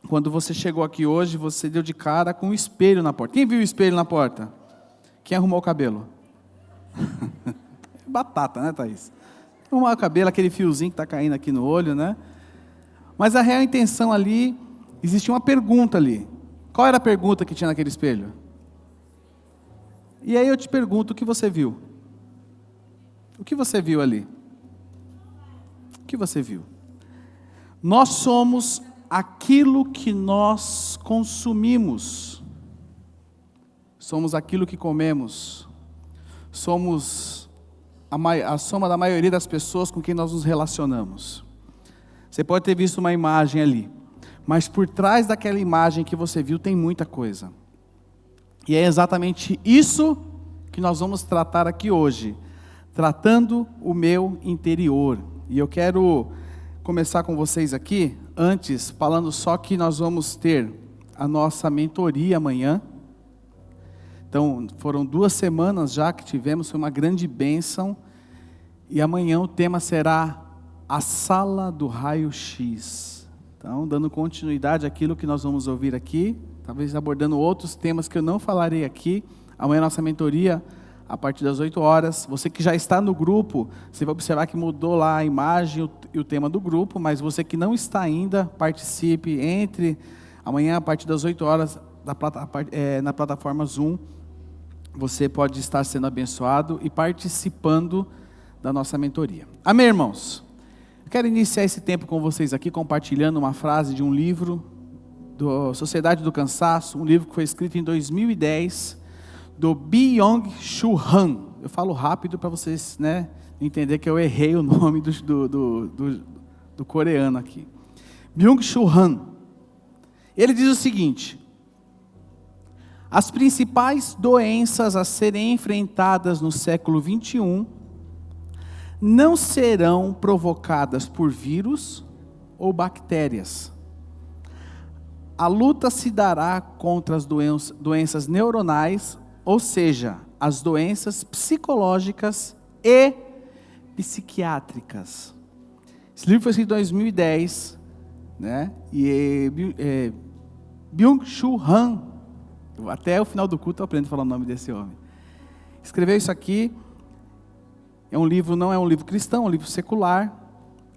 quando você chegou aqui hoje, você deu de cara com um espelho na porta. Quem viu o espelho na porta? Quem arrumou o cabelo? Batata, né, Thaís? Arrumar o cabelo, aquele fiozinho que está caindo aqui no olho, né? Mas a real intenção ali, existia uma pergunta ali. Qual era a pergunta que tinha naquele espelho? E aí eu te pergunto, o que você viu? O que você viu ali? O que você viu? Nós somos aquilo que nós consumimos. Somos aquilo que comemos. Somos a soma da maioria das pessoas com quem nós nos relacionamos. Você pode ter visto uma imagem ali, mas por trás daquela imagem que você viu tem muita coisa. E é exatamente isso que nós vamos tratar aqui hoje, tratando o meu interior. E eu quero começar com vocês aqui, antes, falando só que nós vamos ter a nossa mentoria amanhã. Então, foram 2 semanas já que tivemos, foi uma grande bênção. E amanhã o tema será a sala do raio-x. Então, dando continuidade àquilo que nós vamos ouvir aqui, talvez abordando outros temas que eu não falarei aqui. Amanhã nossa mentoria, a partir das 8 horas. Você que já está no grupo, você vai observar que mudou lá a imagem e o tema do grupo, mas você que não está ainda, participe, entre amanhã a partir das 8 horas na plataforma Zoom. Você pode estar sendo abençoado e participando da nossa mentoria. Amém, irmãos? Eu quero iniciar esse tempo com vocês aqui, compartilhando uma frase de um livro, do Sociedade do Cansaço, um livro que foi escrito em 2010, do Byung-Chul Han. Eu falo rápido para vocês, né, entender que eu errei o nome do coreano aqui. Byung-Chul Han. Ele diz o seguinte: as principais doenças a serem enfrentadas no século 21 não serão provocadas por vírus ou bactérias. A luta se dará contra as doenças neuronais, ou seja, as doenças psicológicas e psiquiátricas. Esse livro foi escrito em 2010, né? E Byung-Chul Han, até o final do culto eu aprendo a falar o nome desse homem, escreveu isso aqui. É um livro, não é um livro cristão, é um livro secular,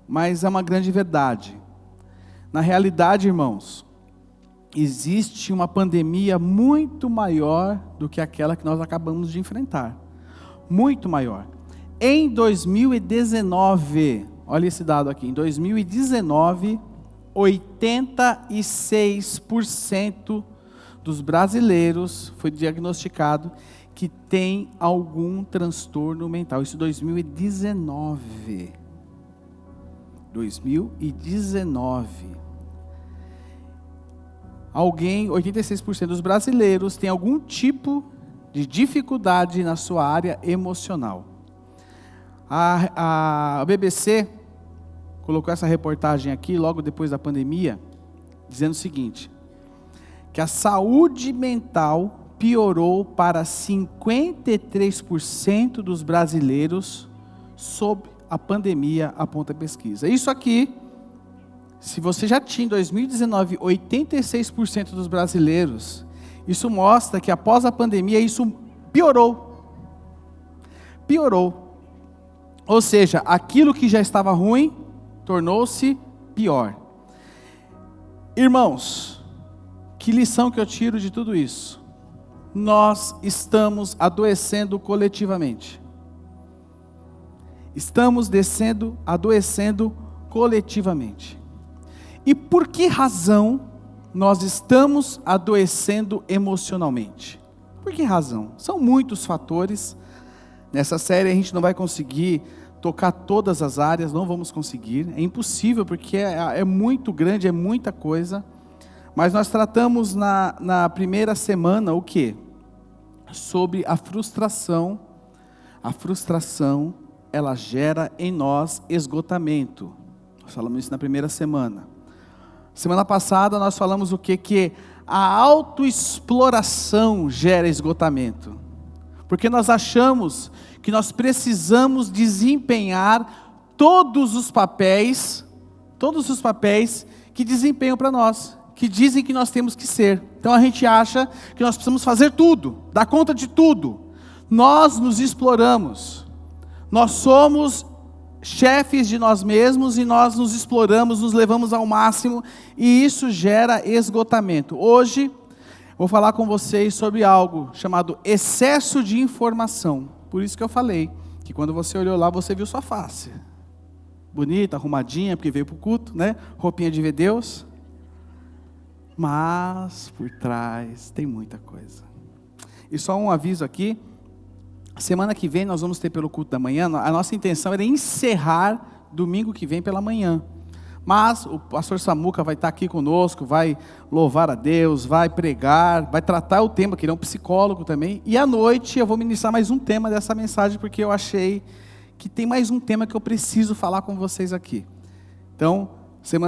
mas é uma grande verdade. Na realidade, irmãos, existe uma pandemia muito maior do que aquela que nós acabamos de enfrentar. Muito maior. Em 2019, olha esse dado aqui, em 2019, 86% dos brasileiros foi diagnosticado que tem algum transtorno mental. Isso em 2019. 2019. 86% dos brasileiros tem algum tipo de dificuldade na sua área emocional. A BBC colocou essa reportagem aqui, logo depois da pandemia, dizendo o seguinte: que a saúde mental piorou para 53% dos brasileiros sob a pandemia, aponta a pesquisa. Isso aqui, se você já tinha em 2019 86% dos brasileiros, isso mostra que após a pandemia isso piorou. Piorou. Ou seja, aquilo que já estava ruim tornou-se pior. Irmãos, que lição que eu tiro de tudo isso? Nós estamos adoecendo coletivamente. Estamos adoecendo coletivamente. E por que razão nós estamos adoecendo emocionalmente? Por que razão? São muitos fatores. Nessa série a gente não vai conseguir tocar todas as áreas, não vamos conseguir. É impossível, porque é muito grande, é muita coisa. Mas nós tratamos na primeira semana o quê? Sobre a frustração. A frustração, ela gera em nós esgotamento. Nós falamos isso na primeira semana. Semana passada nós falamos o quê? Que a autoexploração gera esgotamento. Porque nós achamos que nós precisamos desempenhar todos os papéis que desempenham para nós. que dizem que nós temos que ser. Então a gente acha que nós precisamos fazer tudo, dar conta de tudo. Nós nos exploramos. Nós somos chefes de nós mesmos e nós nos exploramos, nos levamos ao máximo e isso gera esgotamento. Hoje vou falar com vocês sobre algo chamado excesso de informação. Por isso que eu falei que quando você olhou lá, você viu sua face. Bonita, arrumadinha, porque veio para o culto, né? Roupinha de ver Deus. Mas por trás tem muita coisa. E só um aviso aqui. Semana que vem nós vamos ter pelo culto da manhã. A nossa intenção era encerrar domingo que vem pela manhã. Mas o pastor Samuca vai estar aqui conosco, vai louvar a Deus, vai pregar, vai tratar o tema, que ele é um psicólogo também. E à noite eu vou ministrar mais um tema dessa mensagem, porque eu achei que tem mais um tema que eu preciso falar com vocês aqui. Então,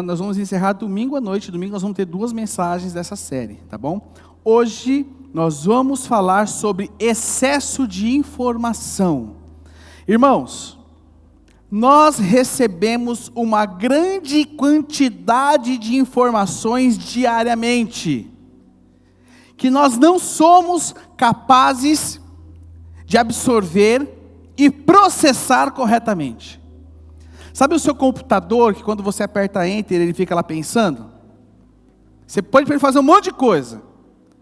nós vamos encerrar domingo à noite. Domingo nós vamos ter 2 mensagens dessa série, tá bom? Hoje nós vamos falar sobre excesso de informação. Irmãos, nós recebemos uma grande quantidade de informações diariamente, que nós não somos capazes de absorver e processar corretamente. Sabe o seu computador, que quando você aperta Enter, ele fica lá pensando? Você pode fazer um monte de coisa.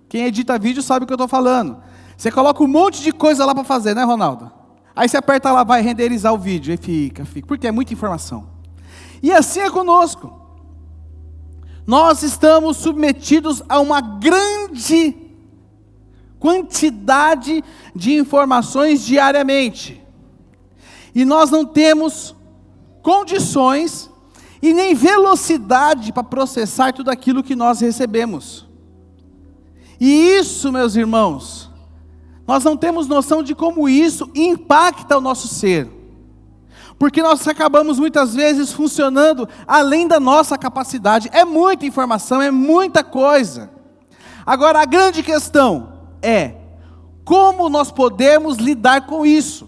Quem edita vídeo sabe o que eu estou falando. Você coloca um monte de coisa lá para fazer, né, Ronaldo? Aí você aperta lá, vai renderizar o vídeo, e fica, porque é muita informação. E assim é conosco. Nós estamos submetidos a uma grande quantidade de informações diariamente. E nós não temos condições e nem velocidade para processar tudo aquilo que nós recebemos. E isso, meus irmãos, nós não temos noção de como isso impacta o nosso ser. Porque nós acabamos muitas vezes funcionando além da nossa capacidade. É muita informação, é muita coisa. Agora a grande questão é, como nós podemos lidar com isso?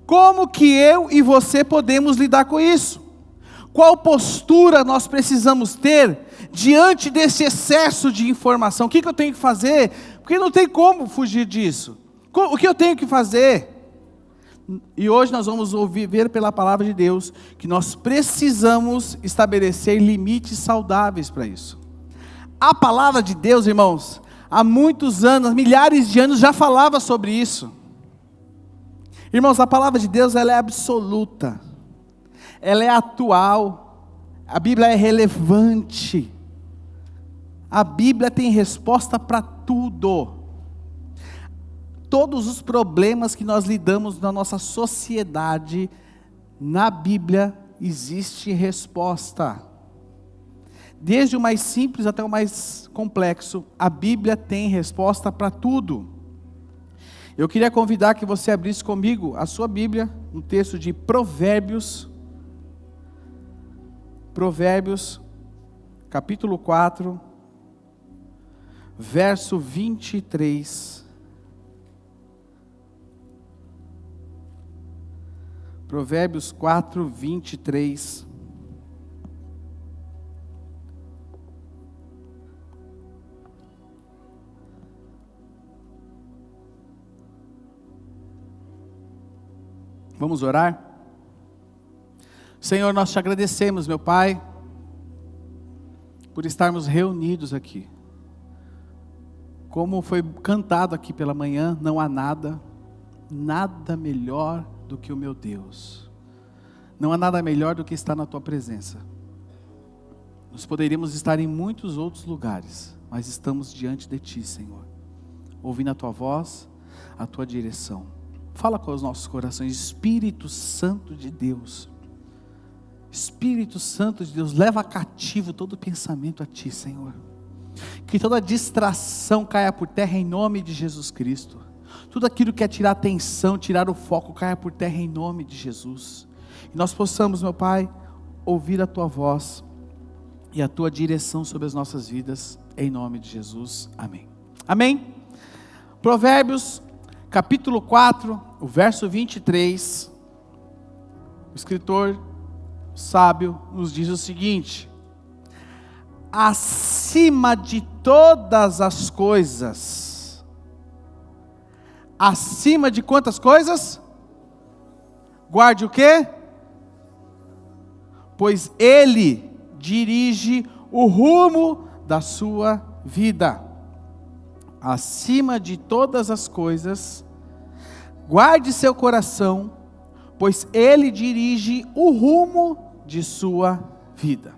Como que eu e você podemos lidar com isso? Qual postura nós precisamos ter diante desse excesso de informação? O que eu tenho que fazer? Porque não tem como fugir disso. O que eu tenho que fazer? E hoje nós vamos ver pela palavra de Deus que nós precisamos estabelecer limites saudáveis para isso. A palavra de Deus, irmãos, há muitos anos, milhares de anos já falava sobre isso. Irmãos, a palavra de Deus ela é absoluta, ela é atual, a Bíblia é relevante, a Bíblia tem resposta para tudo. Todos os problemas que nós lidamos na nossa sociedade, na Bíblia existe resposta. Desde o mais simples até o mais complexo, a Bíblia tem resposta para tudo. Eu queria convidar que você abrisse comigo a sua Bíblia, no texto de Provérbios, capítulo 4, verso 23. Provérbios 4, 23. Vamos orar? Senhor, nós te agradecemos, meu Pai, por estarmos reunidos aqui. Como foi cantado aqui pela manhã, não há nada melhor do que o meu Deus. Não há nada melhor do que estar na tua presença. Nós poderíamos estar em muitos outros lugares, mas estamos diante de ti, Senhor, ouvindo a tua voz, a tua direção. Fala com os nossos corações. Espírito Santo de Deus, Espírito Santo de Deus, leva cativo todo pensamento a ti, Senhor. Que toda distração caia por terra em nome de Jesus Cristo. Tudo aquilo que quer tirar a atenção, tirar o foco, caia por terra em nome de Jesus. E nós possamos, meu Pai, ouvir a tua voz e a tua direção sobre as nossas vidas, em nome de Jesus. Amém. Amém. Provérbios capítulo 4, o verso 23, o escritor sábio nos diz o seguinte: acima de todas as coisas. Acima de quantas coisas? Guarde o quê? Pois Ele dirige o rumo da sua vida. Acima de todas as coisas, guarde seu coração, pois Ele dirige o rumo de sua vida.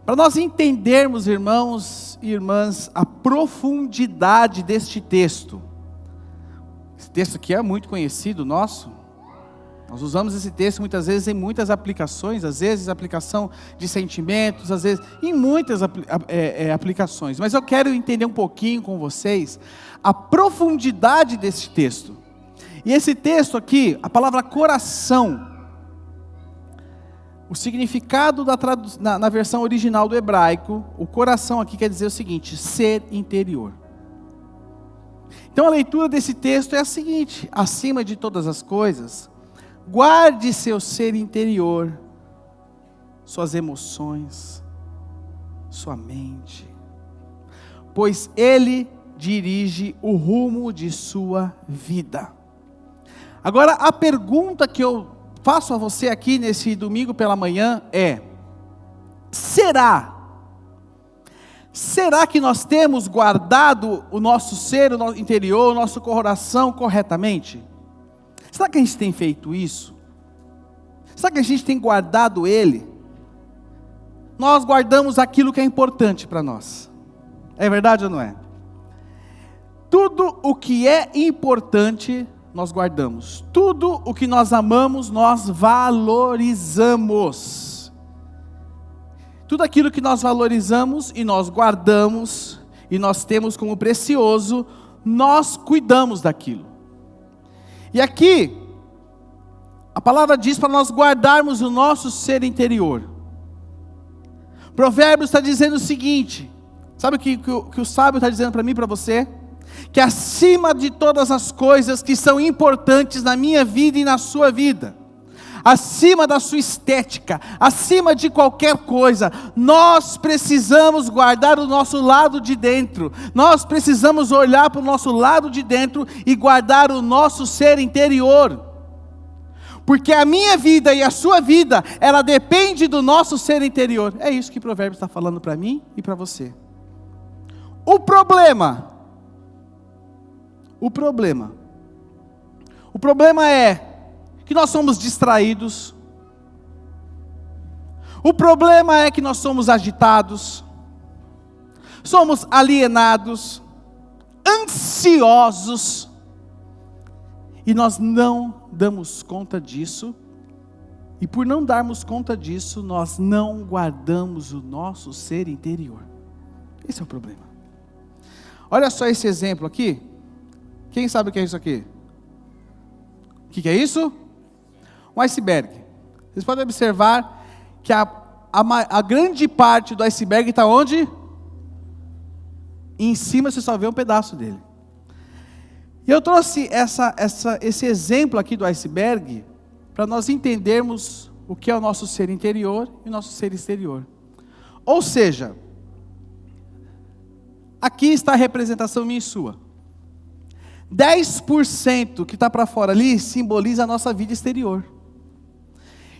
Para nós entendermos, irmãos e irmãs, a profundidade deste texto. Esse texto aqui é muito conhecido nosso. Nós usamos esse texto muitas vezes em muitas aplicações, às vezes aplicação de sentimentos, às vezes em muitas aplicações. Mas eu quero entender um pouquinho com vocês a profundidade desse texto. E esse texto aqui, a palavra coração, o significado na versão original do hebraico, o coração aqui quer dizer o seguinte: ser interior. Então a leitura desse texto é a seguinte: acima de todas as coisas, guarde seu ser interior, suas emoções, sua mente, pois Ele dirige o rumo de sua vida. Agora, a pergunta que eu faço a você aqui nesse domingo pela manhã é: será que nós temos guardado o nosso ser, o nosso interior, o nosso coração corretamente? Será que a gente tem feito isso? Será que a gente tem guardado ele? Nós guardamos aquilo que é importante para nós. É verdade ou não é? Tudo o que é importante, nós guardamos. Tudo o que nós amamos, nós valorizamos. Tudo aquilo que nós valorizamos e nós guardamos, e nós temos como precioso, nós cuidamos daquilo. E aqui, a palavra diz para nós guardarmos o nosso ser interior. Provérbios está dizendo o seguinte: sabe o que o sábio está dizendo para mim e para você? Que acima de todas as coisas que são importantes na minha vida e na sua vida, acima da sua estética, acima de qualquer coisa, nós precisamos guardar o nosso lado de dentro. Nós precisamos olhar para o nosso lado de dentro e guardar o nosso ser interior. Porque a minha vida e a sua vida, ela depende do nosso ser interior. É isso que o Provérbios está falando para mim e para você. O problema é que nós somos distraídos. O problema é que nós somos agitados, somos alienados, ansiosos, e nós não damos conta disso, e por não darmos conta disso, nós não guardamos o nosso ser interior. Esse é o problema. Olha só esse exemplo aqui. Quem sabe o que é isso aqui? O que é isso? Um iceberg. Vocês podem observar que a grande parte do iceberg está onde? E em cima você só vê um pedaço dele. E eu trouxe esse exemplo aqui do iceberg para nós entendermos o que é o nosso ser interior e o nosso ser exterior. Ou seja, aqui está a representação minha e sua. 10% que está para fora ali simboliza a nossa vida exterior.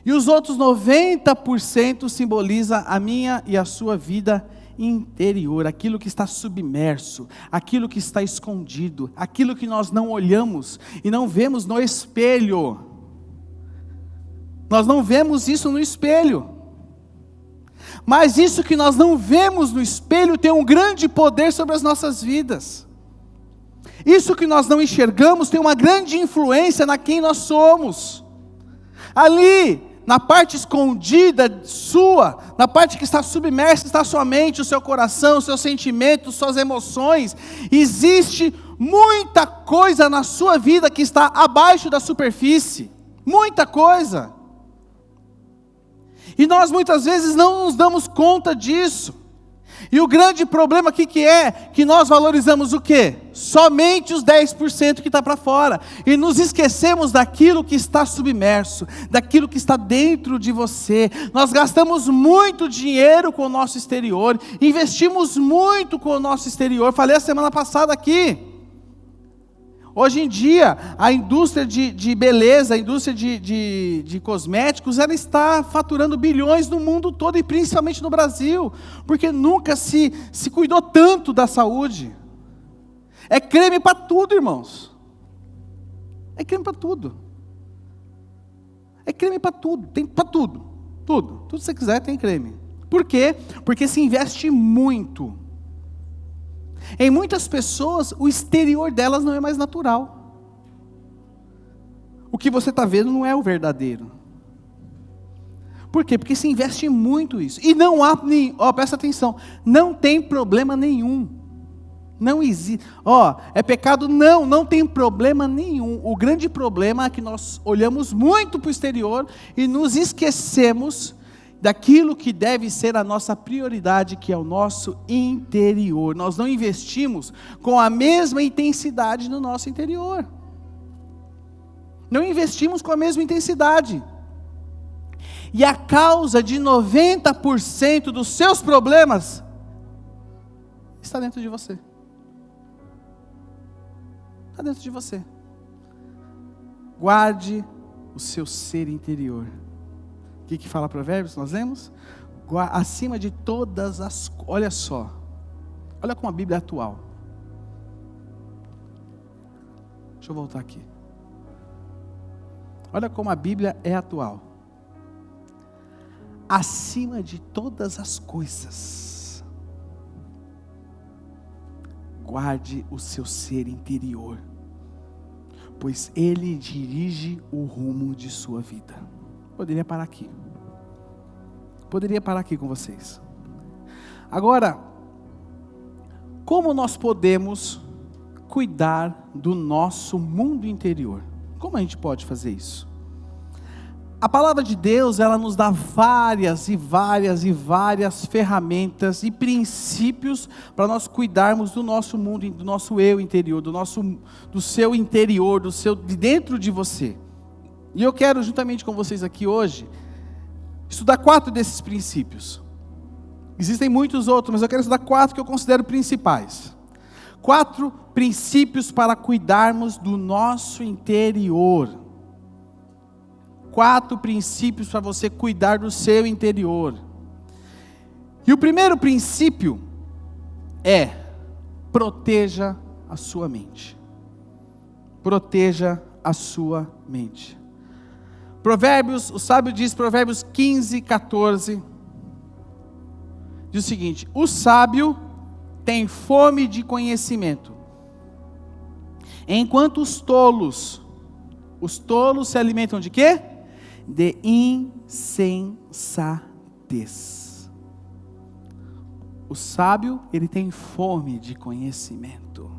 E os outros 90% simboliza a minha e a sua vida interior, aquilo que está submerso, aquilo que está escondido, aquilo que nós não olhamos e não vemos no espelho. Nós não vemos isso no espelho. Mas isso que nós não vemos no espelho tem um grande poder sobre as nossas vidas. Isso que nós não enxergamos tem uma grande influência na quem nós somos. Ali, na parte escondida sua, na parte que está submersa, está a sua mente, o seu coração, os seus sentimentos, suas emoções. Existe muita coisa na sua vida que está abaixo da superfície. Muita coisa. E nós muitas vezes não nos damos conta disso. E o grande problema aqui que é que nós valorizamos o quê? Somente os 10% que está para fora. E nos esquecemos daquilo que está submerso, daquilo que está dentro de você. Nós gastamos muito dinheiro com o nosso exterior, investimos muito com o nosso exterior. Falei a semana passada aqui. Hoje em dia, a indústria de beleza, a indústria de cosméticos, ela está faturando bilhões no mundo todo e principalmente no Brasil, porque nunca se cuidou tanto da saúde. É creme para tudo, irmãos. É creme para tudo. É creme para tudo, tem para tudo. Tudo que você quiser tem creme. Por quê? Porque se investe muito. Em muitas pessoas, o exterior delas não é mais natural. O que você está vendo não é o verdadeiro. Por quê? Porque se investe muito isso. E não há, presta atenção, não tem problema nenhum. Não existe. É pecado? Não tem problema nenhum. O grande problema é que nós olhamos muito para o exterior e nos esquecemos daquilo que deve ser a nossa prioridade, que é o nosso interior. Nós não investimos com a mesma intensidade no nosso interior. Não investimos com a mesma intensidade. E a causa de 90% dos seus problemas está dentro de você. Está dentro de você. Guarde o seu ser interior. O que fala Provérbios? Nós lemos? Acima de todas as... Olha só. Olha como a Bíblia é atual. Deixa eu voltar aqui. Olha como a Bíblia é atual. Acima de todas as coisas, guarde o seu ser interior, pois ele dirige o rumo de sua vida. Poderia parar aqui. Poderia parar aqui com vocês. Agora, como nós podemos cuidar do nosso mundo interior? Como a gente pode fazer isso? A palavra de Deus, ela nos dá várias ferramentas e princípios para nós cuidarmos do nosso mundo, do nosso eu interior, do seu interior, de dentro de você. E eu quero, juntamente com vocês aqui hoje, estudar 4 desses princípios. Existem muitos outros, mas eu quero estudar 4 que eu considero principais. 4 princípios para cuidarmos do nosso interior. 4 princípios para você cuidar do seu interior. E o primeiro princípio é: proteja a sua mente. Proteja a sua mente. Provérbios, o sábio diz, Provérbios 15, 14, diz o seguinte: o sábio tem fome de conhecimento, enquanto os tolos se alimentam de quê? De insensatez. O sábio, ele tem fome de conhecimento,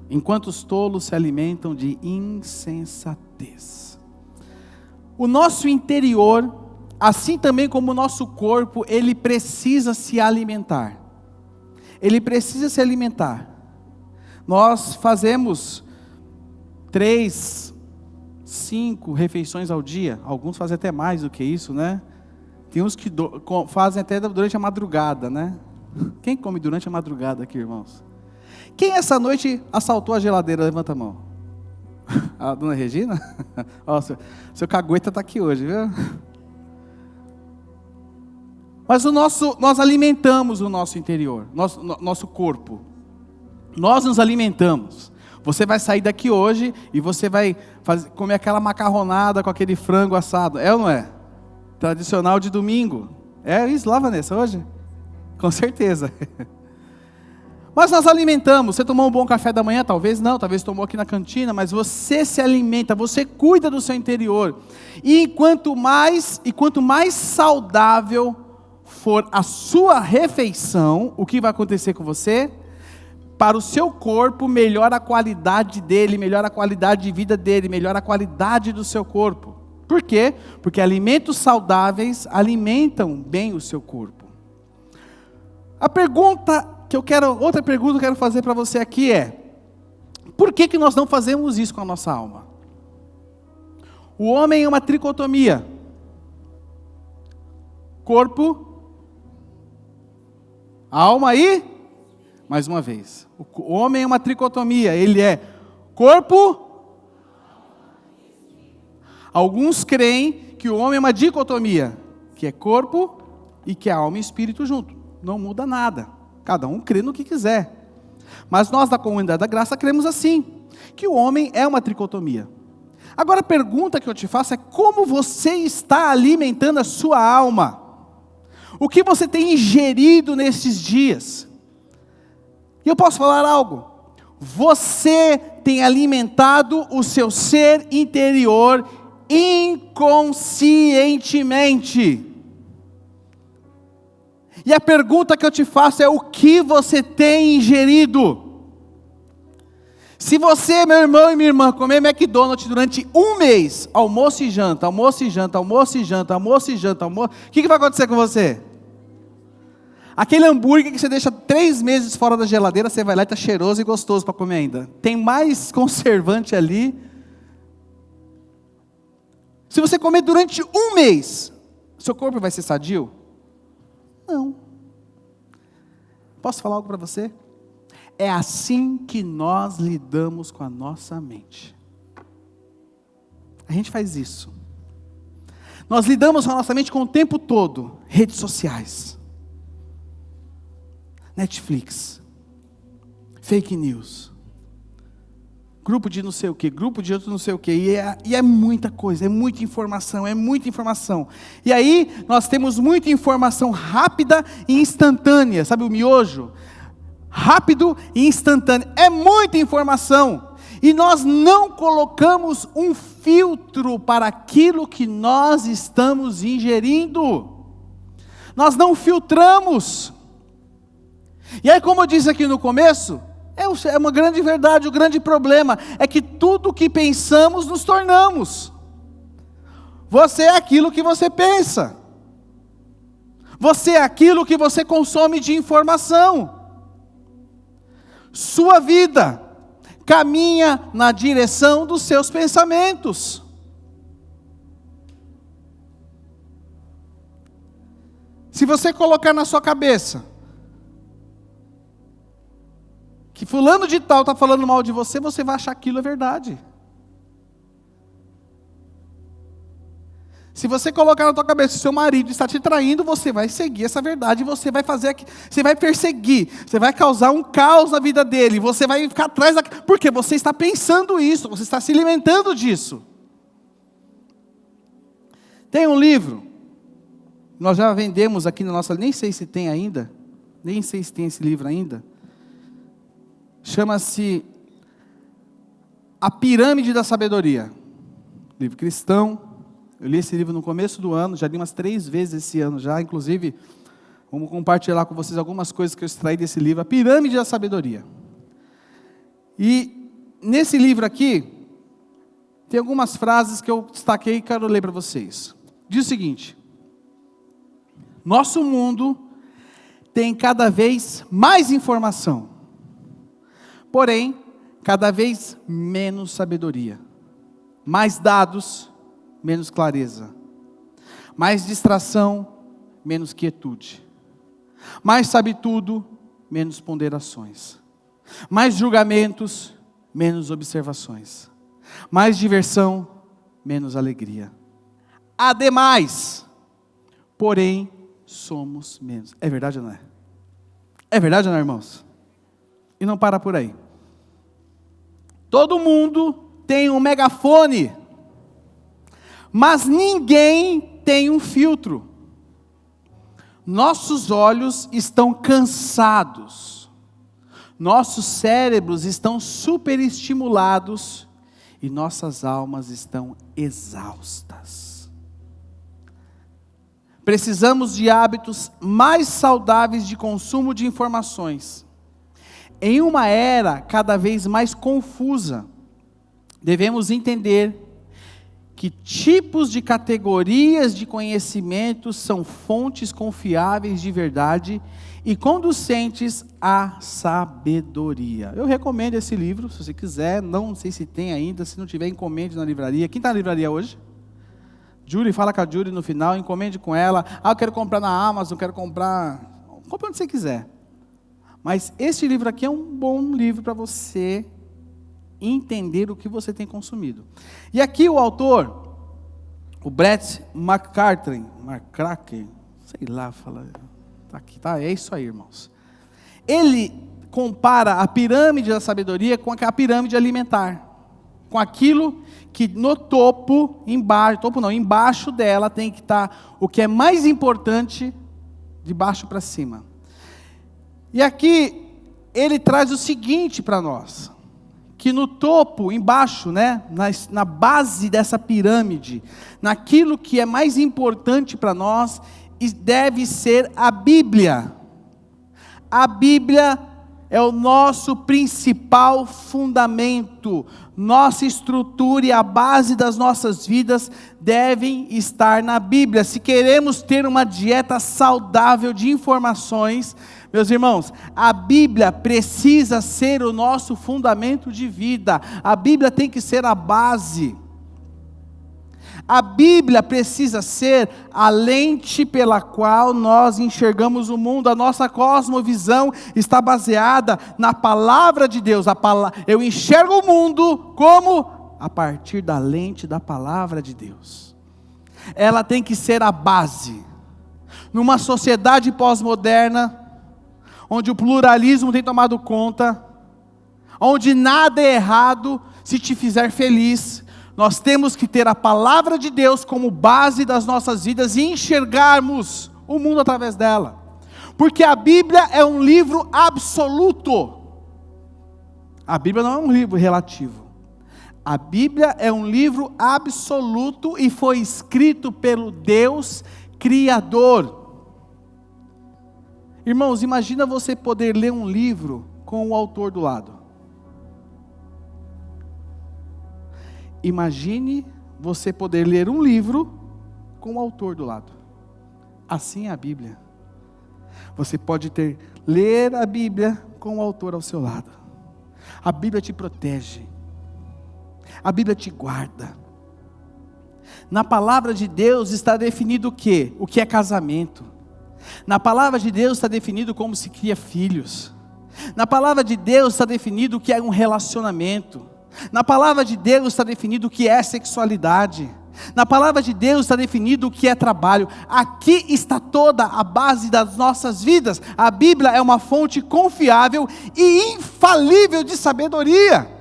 enquanto os tolos se alimentam de insensatez. O nosso interior, assim também como o nosso corpo, ele precisa se alimentar. Ele precisa se alimentar. Nós fazemos 3, 5 refeições ao dia. Alguns fazem até mais do que isso, né? Tem uns que fazem até durante a madrugada, né? Quem come durante a madrugada aqui, irmãos? Quem essa noite assaltou a geladeira? Levanta a mão. A dona Regina? Ó, seu cagueta está aqui hoje, viu? Mas nós alimentamos o nosso interior, nosso corpo. Nós nos alimentamos. Você vai sair daqui hoje e você vai comer aquela macarronada com aquele frango assado. É ou não é? Tradicional de domingo. É isso lá, Vanessa, hoje? Com certeza. Mas nós alimentamos. Você tomou um bom café da manhã? Talvez não, talvez tomou aqui na cantina, mas você se alimenta, você cuida do seu interior. E quanto mais saudável for a sua refeição, o que vai acontecer com você? Para o seu corpo, melhora a qualidade dele, melhora a qualidade de vida dele, melhora a qualidade do seu corpo. Por quê? Porque alimentos saudáveis alimentam bem o seu corpo. Outra pergunta que eu quero fazer para você aqui é: por que nós não fazemos isso com a nossa alma? O homem é uma tricotomia: corpo, alma e, mais uma vez, o homem é uma tricotomia, ele é corpo. Alguns creem que o homem é uma dicotomia, que é corpo e que é alma e espírito junto. Não muda nada, cada um crê no que quiser. Mas nós da comunidade da graça cremos assim, que o homem é uma tricotomia. Agora a pergunta que eu te faço é: como você está alimentando a sua alma? O que você tem ingerido nesses dias? E eu posso falar algo: você tem alimentado o seu ser interior inconscientemente. E a pergunta que eu te faço é: o que você tem ingerido? Se você, meu irmão e minha irmã, comer McDonald's durante um mês, almoço e janta, almoço e janta, almoço e janta, almoço e janta, almoço, o que vai acontecer com você? Aquele hambúrguer que você deixa 3 meses fora da geladeira, você vai lá e está cheiroso e gostoso para comer ainda. Tem mais conservante ali. Se você comer durante um mês, seu corpo vai ser sadio? Não. Posso falar algo para você? É assim que nós lidamos com a nossa mente. A gente faz isso. Nós lidamos com a nossa mente com o tempo todo. Redes sociais, Netflix, fake news, grupo de não sei o que, grupo de outro não sei o que, e é muita coisa, é muita informação, e aí nós temos muita informação rápida e instantânea, sabe o miojo? Rápido e instantâneo, é muita informação, e nós não colocamos um filtro para aquilo que nós estamos ingerindo, nós não filtramos. E aí, como eu disse aqui no começo, é uma grande verdade, o grande problema é que tudo que pensamos nos tornamos. Você é aquilo que você pensa. Você é aquilo que você consome de informação. Sua vida caminha na direção dos seus pensamentos. Se você colocar na sua cabeça que fulano de tal está falando mal de você, você vai achar aquilo é verdade. Se você colocar na tua cabeça que seu marido está te traindo, você vai seguir essa verdade, você vai perseguir, você vai causar um caos na vida dele, você vai ficar atrás porque você está pensando isso, você está se alimentando disso. Tem um livro, nós já vendemos aqui na nossa, nem sei se tem esse livro ainda. Chama-se A Pirâmide da Sabedoria. Livro cristão. Eu li esse livro no começo do ano, já li umas 3 vezes esse ano já, inclusive, vamos compartilhar com vocês algumas coisas que eu extraí desse livro, A Pirâmide da Sabedoria. E nesse livro aqui, tem algumas frases que eu destaquei e quero ler para vocês. Diz o seguinte: nosso mundo tem cada vez mais informação, porém, cada vez menos sabedoria. Mais dados, menos clareza. Mais distração, menos quietude. Mais sabe tudo, menos ponderações. Mais julgamentos, menos observações. Mais diversão, menos alegria. Ademais, porém, somos menos. É verdade ou não é? É verdade ou não, irmãos? E não para por aí. Todo mundo tem um megafone, mas ninguém tem um filtro. Nossos olhos estão cansados, nossos cérebros estão superestimulados e nossas almas estão exaustas. Precisamos de hábitos mais saudáveis de consumo de informações. Em uma era cada vez mais confusa, devemos entender que que tipos de categorias de conhecimento são fontes confiáveis de verdade e conducentes à sabedoria. Eu recomendo esse livro, se você quiser, não sei se tem ainda, se não tiver, encomende na livraria. Quem está na livraria hoje? Julie, fala com a Julie no final, encomende com ela. Eu quero comprar na Amazon, quero comprar... Compre onde você quiser. Mas esse livro aqui é um bom livro para você entender o que você tem consumido. E aqui o autor, o Brett McCracken, sei lá, fala, tá aqui, tá? É isso aí, irmãos. Ele compara a pirâmide da sabedoria com a pirâmide alimentar, com aquilo que no topo, embaixo dela tem que estar o que é mais importante, de baixo para cima. E aqui ele traz o seguinte para nós, que no topo, embaixo, na base dessa pirâmide, naquilo que é mais importante para nós, deve ser a Bíblia. A Bíblia é o nosso principal fundamento, nossa estrutura e a base das nossas vidas devem estar na Bíblia. Se queremos ter uma dieta saudável de informações, meus irmãos, a Bíblia precisa ser o nosso fundamento de vida, a Bíblia tem que ser a base. A Bíblia precisa ser a lente pela qual nós enxergamos o mundo. A nossa cosmovisão está baseada na palavra de Deus. Eu enxergo o mundo como? A partir da lente da palavra de Deus. Ela tem que ser a base. Numa sociedade pós-moderna, onde o pluralismo tem tomado conta, onde nada é errado se te fizer feliz, nós temos que ter a palavra de Deus como base das nossas vidas e enxergarmos o mundo através dela. Porque a Bíblia é um livro absoluto. A Bíblia não é um livro relativo. A Bíblia é um livro absoluto e foi escrito pelo Deus Criador. Irmãos, imagina você poder ler um livro com o autor do lado. Imagine você poder ler um livro com o autor do lado. Assim é a Bíblia. Você pode ler a Bíblia com o autor ao seu lado. A Bíblia te protege. A Bíblia te guarda. Na palavra de Deus está definido o quê? O que é casamento. Na palavra de Deus está definido como se cria filhos. Na palavra de Deus está definido o que é um relacionamento. Na palavra de Deus está definido o que é sexualidade. Na palavra de Deus está definido o que é trabalho. Aqui está toda a base das nossas vidas. A Bíblia é uma fonte confiável e infalível de sabedoria.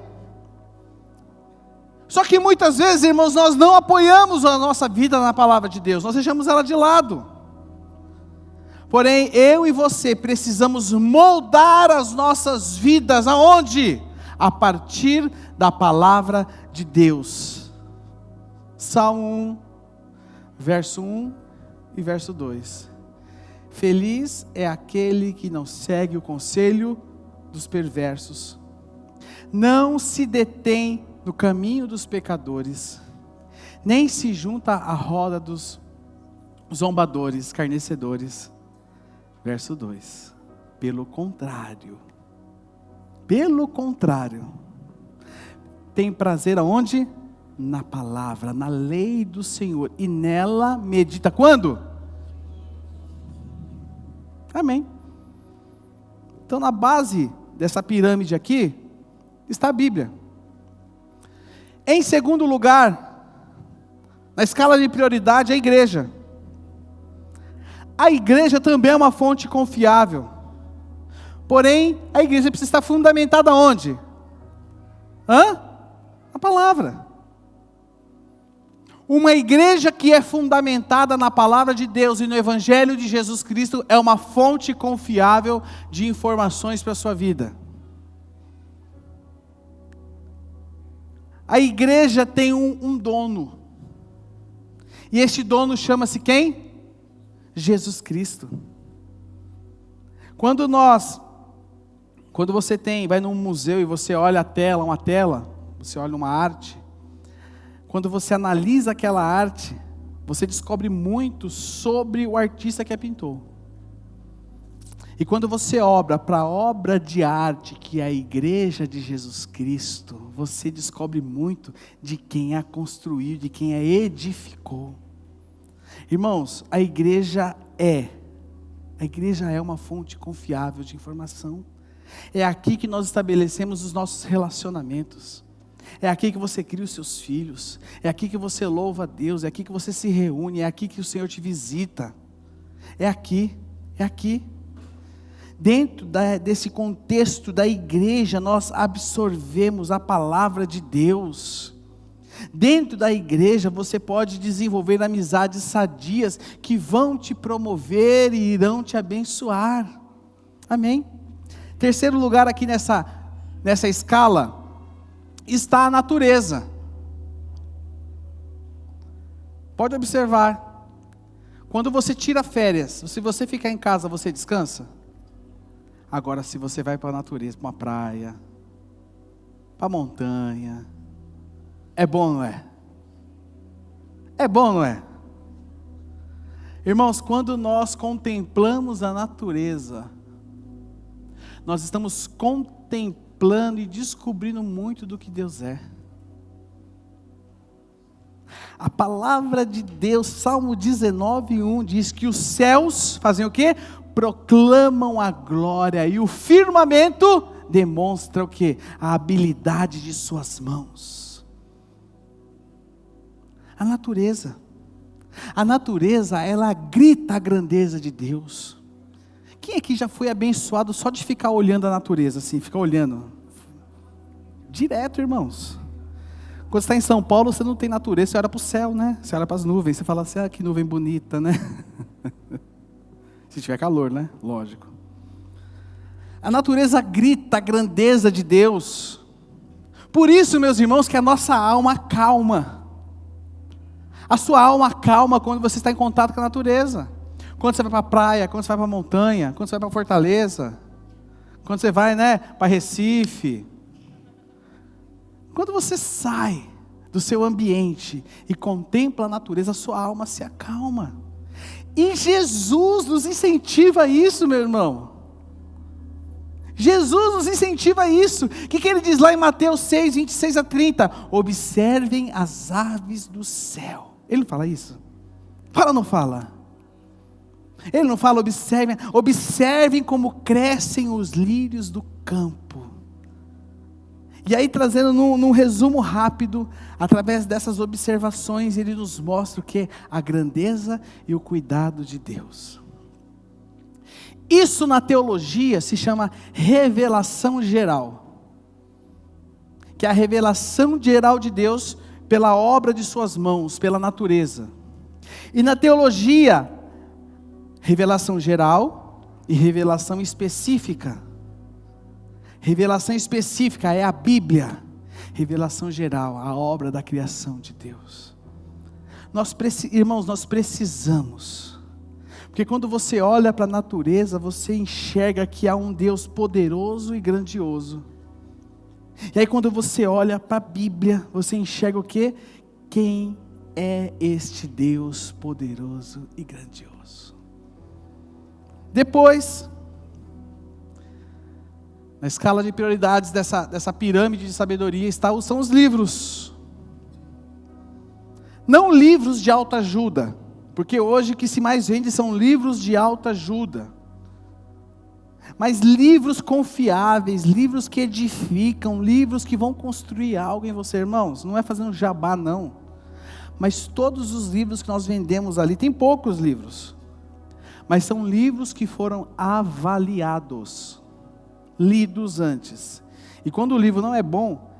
Só que muitas vezes, irmãos, nós não apoiamos a nossa vida na palavra de Deus. Nós deixamos ela de lado. Porém, eu e você precisamos moldar as nossas vidas. Aonde? A partir da palavra de Deus. Salmo 1, verso 1 e verso 2. Feliz é aquele que não segue o conselho dos perversos, não se detém no caminho dos pecadores, nem se junta à roda dos zombadores, escarnecedores. Verso 2. Pelo contrário, tem prazer aonde? Na palavra, na lei do Senhor, e nela medita quando? Amém. Então na base dessa pirâmide aqui, está a Bíblia. Em segundo lugar, na escala de prioridade, a igreja. A igreja também é uma fonte confiável. Porém, a igreja precisa estar fundamentada onde? Na palavra. Uma igreja que é fundamentada na palavra de Deus e no Evangelho de Jesus Cristo é uma fonte confiável de informações para a sua vida. A igreja tem um dono. E este dono chama-se quem? Jesus Cristo. Quando você vai num museu e você olha uma tela, você olha uma arte, quando você analisa aquela arte, você descobre muito sobre o artista que a pintou. E quando você obra para a obra de arte, que é a igreja de Jesus Cristo, você descobre muito de quem a construiu, de quem a edificou. Irmãos, a igreja é uma fonte confiável de informação. É aqui que nós estabelecemos os nossos relacionamentos. É aqui que você cria os seus filhos. É aqui que você louva a Deus. É aqui que você se reúne. É aqui que o Senhor te visita. É aqui. Dentro desse contexto da igreja, nós absorvemos a palavra de Deus. Dentro da igreja, você pode desenvolver amizades sadias que vão te promover e irão te abençoar. Amém? Terceiro lugar aqui nessa escala, está a natureza. Pode observar. Quando você tira férias, se você ficar em casa, você descansa? Agora, se você vai para a natureza, para uma praia, para a montanha, é bom, não é? É bom, não é? Irmãos, quando nós contemplamos a natureza, nós estamos contemplando e descobrindo muito do que Deus é. A palavra de Deus, Salmo 19:1 diz que os céus fazem o quê? Proclamam a glória, e o firmamento demonstra o quê? A habilidade de suas mãos. A natureza, ela grita a grandeza de Deus. Quem aqui já foi abençoado só de ficar olhando a natureza, assim, ficar olhando? Direto, irmãos. Quando você está em São Paulo, você não tem natureza, você olha para o céu, né? Você olha para as nuvens, você fala assim, que nuvem bonita, né? Se tiver calor, né? Lógico. A natureza grita a grandeza de Deus. Por isso, meus irmãos, que a nossa alma calma. A sua alma calma quando você está em contato com a natureza. Quando você vai para a praia, quando você vai para a montanha, quando você vai para Fortaleza, quando você vai, para Recife. Quando você sai do seu ambiente e contempla a natureza, a sua alma se acalma. E Jesus nos incentiva a isso, meu irmão. Jesus nos incentiva a isso. O que ele diz lá em Mateus 6, 26-30? Observem as aves do céu. Ele não fala isso? Fala ou não fala? Ele não fala, observem como crescem os lírios do campo. E aí, trazendo num resumo rápido, através dessas observações, ele nos mostra o que? A grandeza e o cuidado de Deus. Isso na teologia se chama revelação geral. Que é a revelação geral de Deus pela obra de suas mãos, pela natureza. E na teologia, revelação geral e revelação específica. Revelação específica é a Bíblia. Revelação geral, a obra da criação de Deus. Irmãos, nós precisamos. Porque quando você olha para a natureza, você enxerga que há um Deus poderoso e grandioso. E aí quando você olha para a Bíblia, você enxerga o quê? Quem é este Deus poderoso e grandioso? Depois, na escala de prioridades dessa pirâmide de sabedoria são os livros. Não livros de autoajuda, porque hoje o que se mais vende são livros de autoajuda. Mas livros confiáveis, livros que edificam, livros que vão construir algo em você, irmãos. Não é fazendo jabá, não. Mas todos os livros que nós vendemos ali, tem poucos livros. Mas são livros que foram avaliados, lidos antes. E quando o livro não é bom,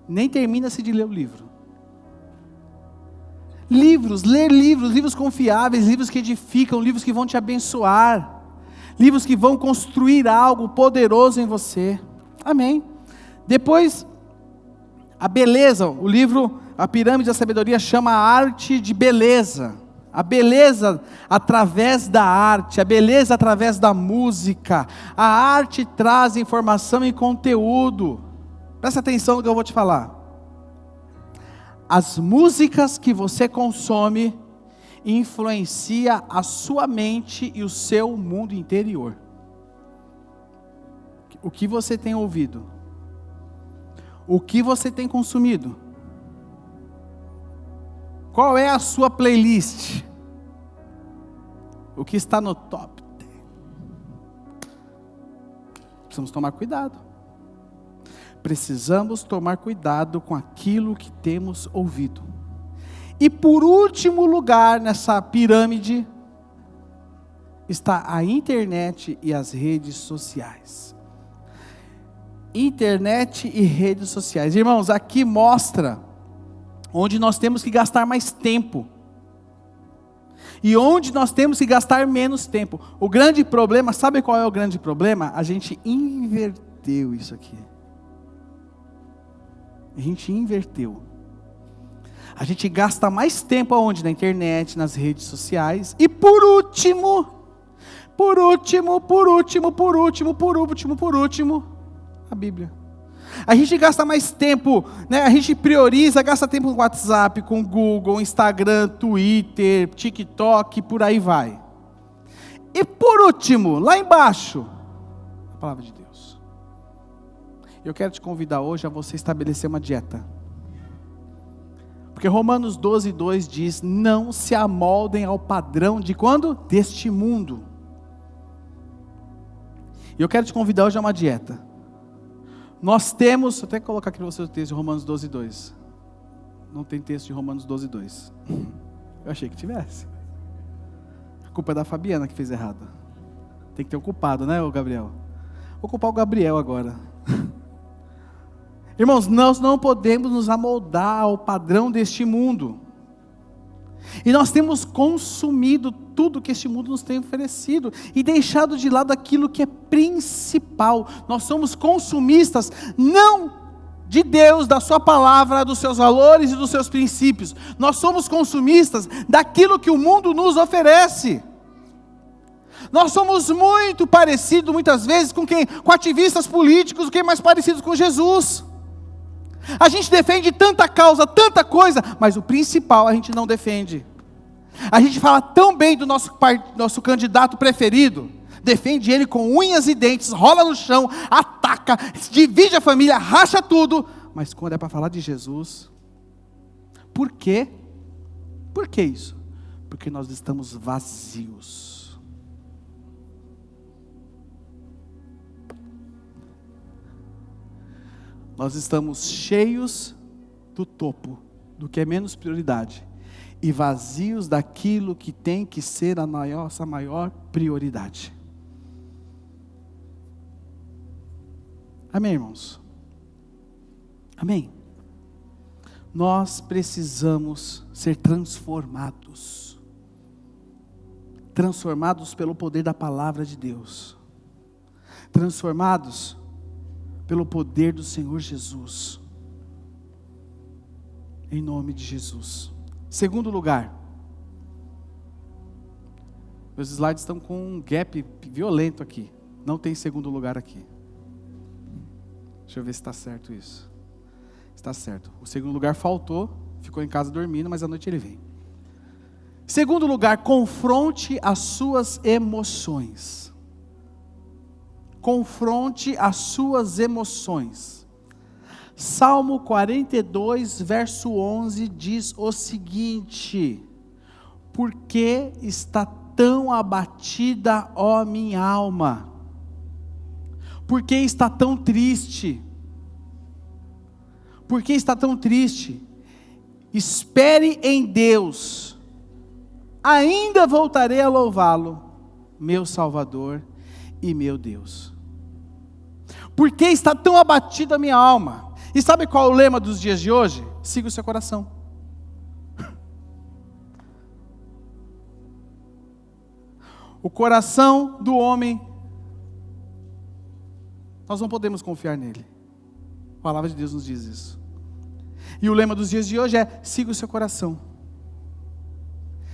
nem termina-se de ler o livro. Ler livros confiáveis, livros que edificam, livros que vão te abençoar. Livros que vão construir algo poderoso em você. Amém. Depois, a beleza, o livro, a pirâmide da sabedoria chama a arte de beleza. A beleza através da arte, a beleza através da música. A arte traz informação e conteúdo. Presta atenção no que eu vou te falar. As músicas que você consome influencia a sua mente e o seu mundo interior. O que você tem ouvido? O que você tem consumido? Qual é a sua playlist? O que está no top 10? Precisamos tomar cuidado. Precisamos tomar cuidado com aquilo que temos ouvido. E por último lugar nessa pirâmide está a internet e as redes sociais. Internet e redes sociais. Irmãos, aqui mostra onde nós temos que gastar mais tempo. E onde nós temos que gastar menos tempo. O grande problema, sabe qual é o grande problema? A gente inverteu isso aqui. A gente inverteu. A gente gasta mais tempo aonde? Na internet, nas redes sociais. E por último, a Bíblia. A gente gasta mais tempo, né? A gente prioriza, gasta tempo no WhatsApp, com Google, Instagram, Twitter, TikTok, por aí vai. E por último, lá embaixo, a palavra de Deus. Eu quero te convidar hoje a você estabelecer uma dieta. Porque Romanos 12:2 diz: não se amoldem ao padrão de quando? Deste mundo. E eu quero te convidar hoje a uma dieta. Nós temos, até colocar aqui para você o texto de Romanos 12:2. Não tem texto de Romanos 12:2. Eu achei que tivesse. A culpa é da Fabiana que fez errado. Tem que ter um culpado, né, o Gabriel? Vou culpar o Gabriel agora. Irmãos, nós não podemos nos amoldar ao padrão deste mundo. E nós temos consumido tudo que este mundo nos tem oferecido e deixado de lado aquilo que é principal. Nós somos consumistas, não de Deus, da sua palavra, dos seus valores e dos seus princípios. Nós somos consumistas daquilo que o mundo nos oferece. Nós somos muito parecidos, muitas vezes, com quem? Com ativistas políticos, quem mais parecidos com Jesus. A gente defende tanta causa, tanta coisa, mas o principal a gente não defende. A gente fala tão bem do nosso candidato preferido, defende ele com unhas e dentes, rola no chão, ataca, divide a família, racha tudo, mas quando é para falar de Jesus, por quê? Por que isso? Porque nós estamos vazios. Nós estamos cheios do topo, do que é menos prioridade, e vazios daquilo que tem que ser a nossa maior prioridade. Amém, irmãos? Amém? Nós precisamos ser transformados. Transformados pelo poder da palavra de Deus. Transformados pelo poder do Senhor Jesus. Em nome de Jesus. Segundo lugar. Meus slides estão com um gap violento aqui. Não tem segundo lugar aqui. Deixa eu ver se está certo isso. Está certo. O segundo lugar faltou. Ficou em casa dormindo, mas à noite ele vem. Segundo lugar, confronte as suas emoções. Confronte as suas emoções. Salmo 42, verso 11 diz o seguinte: por que está tão abatida, ó minha alma? Por que está tão triste? Por que está tão triste? Espere em Deus, ainda voltarei a louvá-lo, meu Salvador e meu Deus. Por que está tão abatida a minha alma? E sabe qual é o lema dos dias de hoje? Siga o seu coração. O coração do homem, nós não podemos confiar nele. A palavra de Deus nos diz isso. E o lema dos dias de hoje é: siga o seu coração.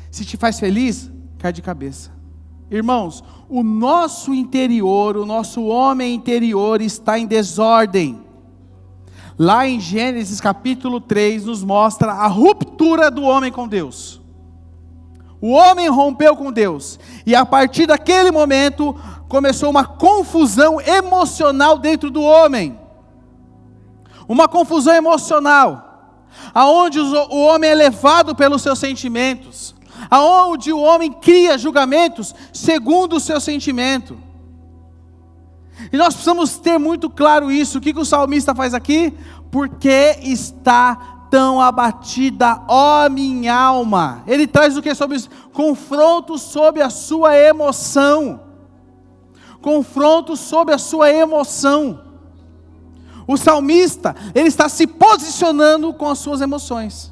Se te faz feliz, cai de cabeça. Irmãos, o nosso interior, o nosso homem interior está em desordem. Lá em Gênesis capítulo 3 nos mostra a ruptura do homem com Deus. O homem rompeu com Deus, e a partir daquele momento começou uma confusão emocional dentro do homem. Uma confusão emocional, aonde o homem é levado pelos seus sentimentos, aonde o homem cria julgamentos segundo o seu sentimento. E nós precisamos ter muito claro isso. O que o salmista faz aqui? Porque está tão abatida, ó minha alma. Ele traz o que sobre isso? Confronto sobre a sua emoção. Confronto sobre a sua emoção. O salmista, ele está se posicionando com as suas emoções.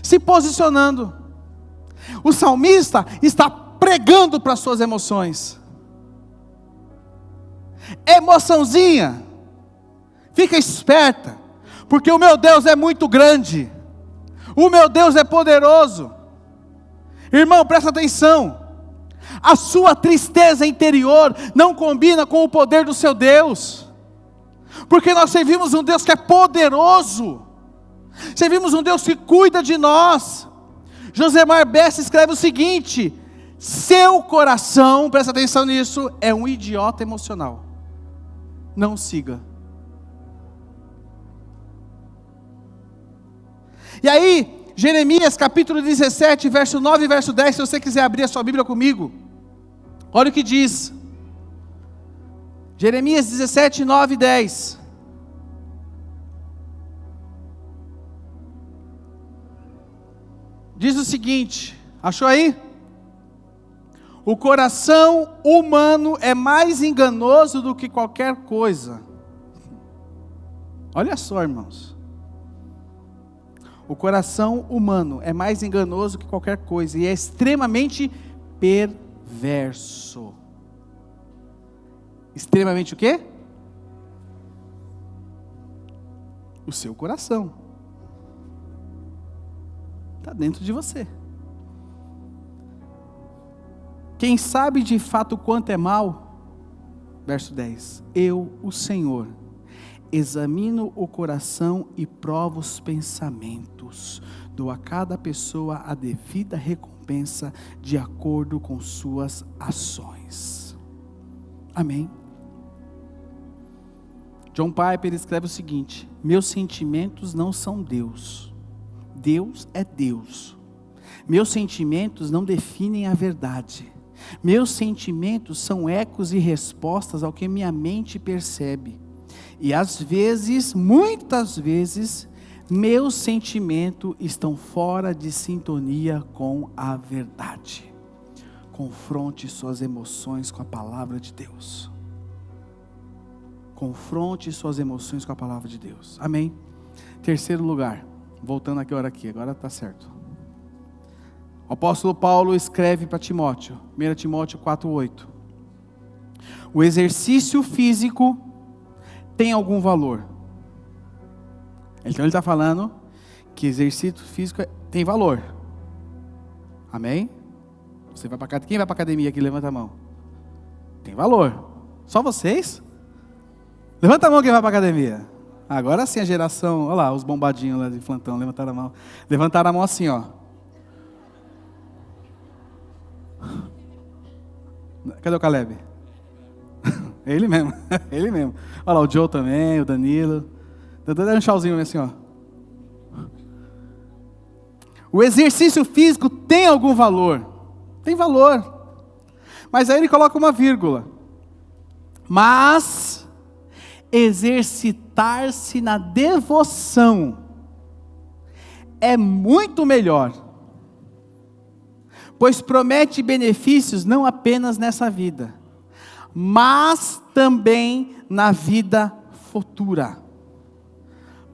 Se posicionando. O salmista está pregando para as suas emoções. Emoçãozinha, fica esperta, porque o meu Deus é muito grande, o meu Deus é poderoso. Irmão, presta atenção, a sua tristeza interior não combina com o poder do seu Deus, porque nós servimos um Deus que é poderoso, servimos um Deus que cuida de nós. Josemar Bessa escreve o seguinte: seu coração, presta atenção nisso, é um idiota emocional. Não siga. E aí, Jeremias capítulo 17, verso 9 e verso 10, se você quiser abrir a sua Bíblia comigo, olha o que diz. Jeremias 17, 9 e 10. Diz o seguinte, achou aí? O coração humano é mais enganoso do que qualquer coisa. Olha só, irmãos. O coração humano é mais enganoso que qualquer coisa e é extremamente perverso. Extremamente o quê? O seu coração. Está dentro de você. Quem sabe de fato o quanto é mal? Verso 10. Eu, o Senhor, examino o coração e provo os pensamentos. Dou a cada pessoa a devida recompensa de acordo com suas ações. Amém. John Piper escreve o seguinte: meus sentimentos não são Deus. Deus é Deus. Meus sentimentos não definem a verdade. Meus sentimentos são ecos e respostas ao que minha mente percebe. E às vezes, muitas vezes, meus sentimentos estão fora de sintonia com a verdade. Confronte suas emoções com a palavra de Deus. Confronte suas emoções com a palavra de Deus. Amém? Terceiro lugar, voltando agora está certo. O apóstolo Paulo escreve para Timóteo, 1 Timóteo 4,8. O exercício físico tem algum valor. Então ele está falando que exercício físico tem valor. Amém? Você vai para quem vai para a academia aqui? Levanta a mão. Tem valor. Só vocês? Levanta a mão quem vai para a academia. Agora sim a geração, olha lá, os bombadinhos lá de plantão, levantaram a mão. Levantaram a mão assim, ó. Cadê o Caleb? Ele mesmo, ele mesmo. Olha lá, o Joe também, o Danilo. Dá um tchauzinho assim, ó. O exercício físico tem algum valor? Tem valor. Mas aí ele coloca uma vírgula. Mas exercitar-se na devoção é muito melhor, pois promete benefícios não apenas nessa vida, mas também na vida futura.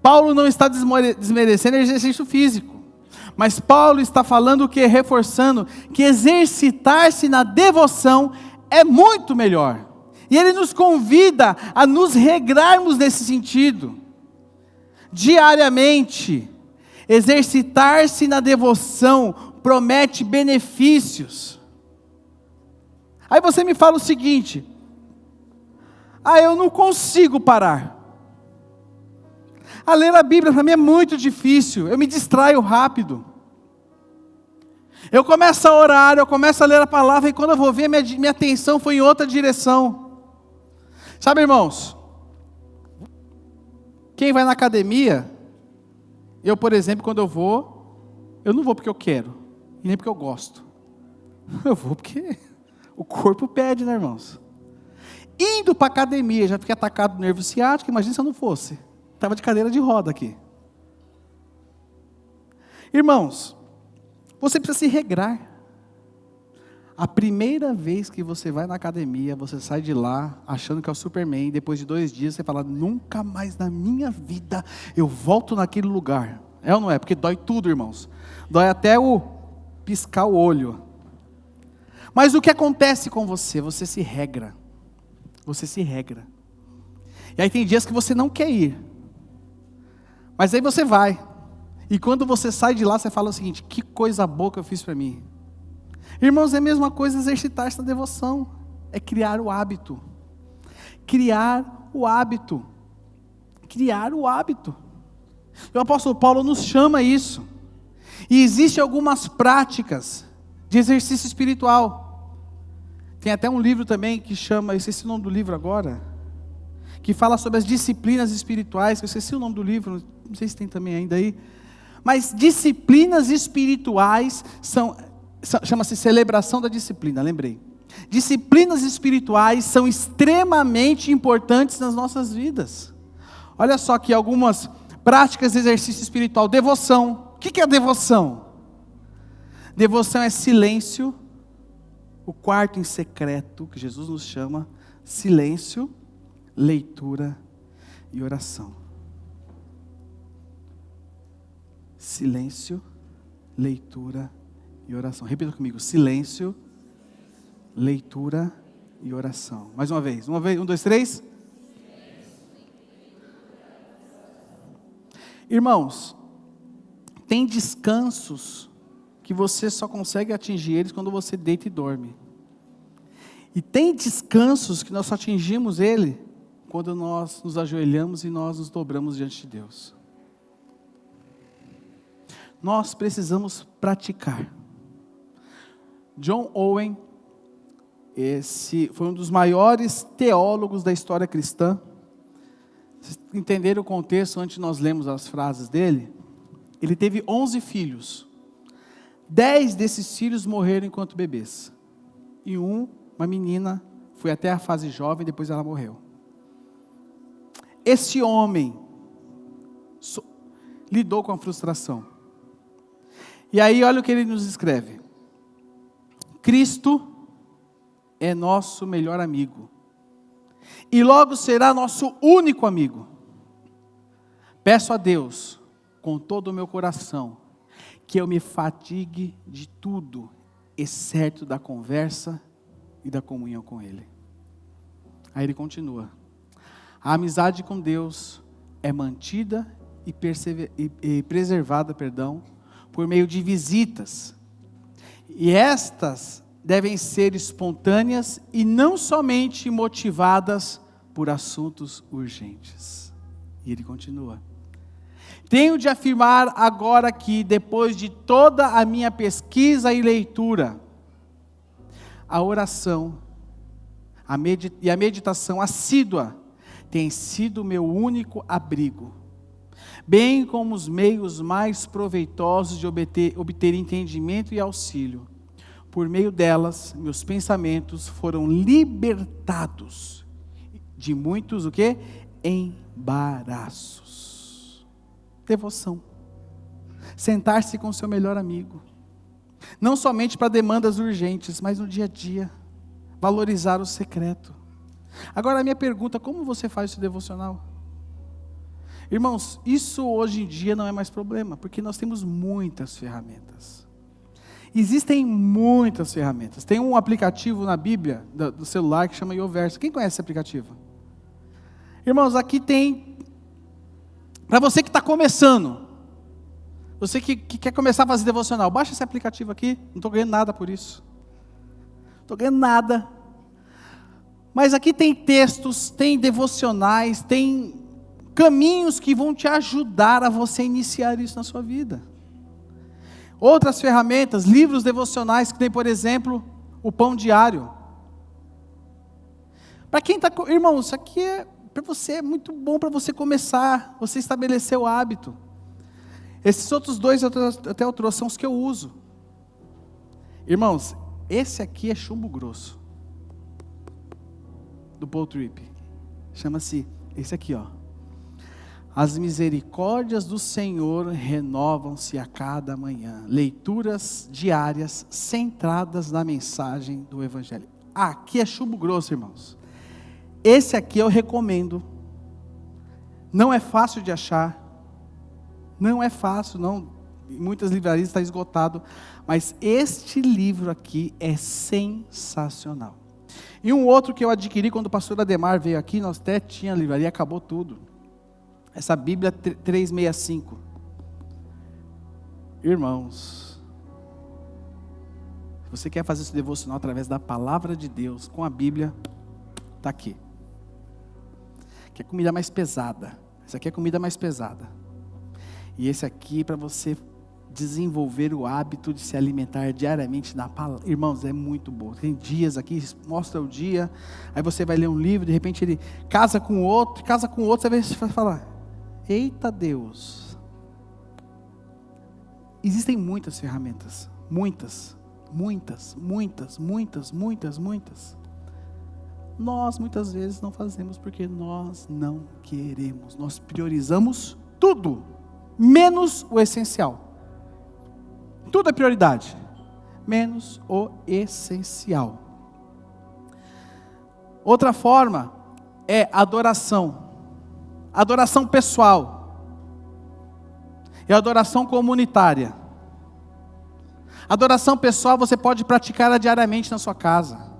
Paulo não está desmerecendo o exercício físico, mas Paulo está falando que, reforçando, que exercitar-se na devoção é muito melhor. E ele nos convida a nos regrarmos nesse sentido, diariamente. Exercitar-se na devoção promete benefícios. Aí você me fala o seguinte: eu não consigo parar. A ler a Bíblia para mim é muito difícil, eu me distraio rápido. Eu começo a orar, eu começo a ler a palavra, e quando eu vou ver, minha atenção foi em outra direção. Sabe, irmãos, quem vai na academia, eu, por exemplo, quando eu não vou porque eu quero, e nem porque eu gosto. Eu vou porque o corpo pede, né, irmãos? Indo para a academia, já fiquei atacado do nervo ciático, imagina se eu não fosse. Estava de cadeira de roda aqui. Irmãos, você precisa se regrar. A primeira vez que você vai na academia, você sai de lá achando que é o Superman, e depois de 2 dias você fala, nunca mais na minha vida eu volto naquele lugar. É ou não é? Porque dói tudo, irmãos. Dói até o piscar o olho. Mas o que acontece com você? Você se regra. Você se regra. E aí tem dias que você não quer ir. Mas aí você vai. E quando você sai de lá, você fala o seguinte, que coisa boa que eu fiz para mim. Irmãos, é a mesma coisa exercitar essa devoção. É criar o hábito. Criar o hábito. Criar o hábito. O apóstolo Paulo nos chama a isso. E existem algumas práticas de exercício espiritual. Tem até um livro também que chama, eu esqueci o nome do livro agora, que fala sobre as disciplinas espirituais, eu esqueci o nome do livro, não sei se tem também ainda aí. Mas disciplinas espirituais chama-se celebração da disciplina, lembrei. Disciplinas espirituais são extremamente importantes nas nossas vidas. Olha só aqui algumas práticas de exercício espiritual. Devoção. O que é devoção? Devoção é silêncio, o quarto em secreto, que Jesus nos chama, silêncio, leitura e oração. Silêncio, leitura e oração. Repita comigo, silêncio, leitura e oração. Mais uma vez, 1, 2, 3. Irmãos, tem descansos que você só consegue atingir eles quando você deita e dorme. E tem descansos que nós só atingimos ele quando nós nos ajoelhamos e nós nos dobramos diante de Deus. Nós precisamos praticar. John Owen, esse foi um dos maiores teólogos da história cristã. Vocês entenderam o contexto antes de nós lermos as frases dele? Ele teve 11 filhos. 10 desses filhos morreram enquanto bebês. E uma menina, foi até a fase jovem, depois ela morreu. Esse homem lidou com a frustração. E aí olha o que ele nos escreve. Cristo é nosso melhor amigo. E logo será nosso único amigo. Peço a Deus, com todo o meu coração, que eu me fatigue de tudo, exceto da conversa e da comunhão com Ele. Aí ele continua. A amizade com Deus é mantida e preservada, por meio de visitas. E estas devem ser espontâneas e não somente motivadas por assuntos urgentes. E ele continua. Tenho de afirmar agora que, depois de toda a minha pesquisa e leitura, a oração e a meditação assídua tem sido o meu único abrigo, bem como os meios mais proveitosos de obter entendimento e auxílio. Por meio delas, meus pensamentos foram libertados de muitos, o quê? Embaraços. Devoção. Sentar-se com o seu melhor amigo. Não somente para demandas urgentes, mas no dia a dia. Valorizar o secreto. Agora a minha pergunta, como você faz esse devocional? Irmãos, isso hoje em dia não é mais problema, porque nós temos muitas ferramentas. Existem muitas ferramentas. Tem um aplicativo na Bíblia, do celular, que chama YouVersion. Quem conhece esse aplicativo? Irmãos, aqui tem, para você que está começando, você que quer começar a fazer devocional, baixa esse aplicativo aqui, não estou ganhando nada por isso. Não estou ganhando nada. Mas aqui tem textos, tem devocionais, tem caminhos que vão te ajudar a você iniciar isso na sua vida. Outras ferramentas, livros devocionais, que tem, por exemplo, o Pão Diário. Para quem está... Irmão, isso aqui para você é muito bom para você começar, você estabelecer o hábito. Esses outros dois até eu trouxe, são os que eu uso. Irmãos, esse aqui é chumbo grosso. Do Paul Tripp. Chama-se, esse aqui, ó. As misericórdias do Senhor renovam-se a cada manhã. Leituras diárias centradas na mensagem do Evangelho. Aqui é chumbo grosso, irmãos. Esse aqui eu recomendo. Não é fácil de achar. Não é fácil, não. Em muitas livrarias está esgotado. Mas este livro aqui é sensacional. E um outro que eu adquiri quando o pastor Ademar veio aqui, nós até tinha livraria, acabou tudo. Essa Bíblia 365. Irmãos, se você quer fazer esse devocional através da palavra de Deus, com a Bíblia, está aqui. Que é comida mais pesada. Essa aqui é comida mais pesada. E esse aqui para você desenvolver o hábito de se alimentar diariamente na palavra. Irmãos, é muito bom. Tem dias aqui, mostra o dia, aí você vai ler um livro, de repente ele casa com outro, você vai falar, eita Deus. Existem muitas ferramentas, muitas. Nós muitas vezes não fazemos porque nós não queremos. Nós priorizamos tudo, menos o essencial. Tudo é prioridade, menos o essencial. Outra forma é adoração. Adoração pessoal. E adoração comunitária. Adoração pessoal você pode praticá-la diariamente na sua casa.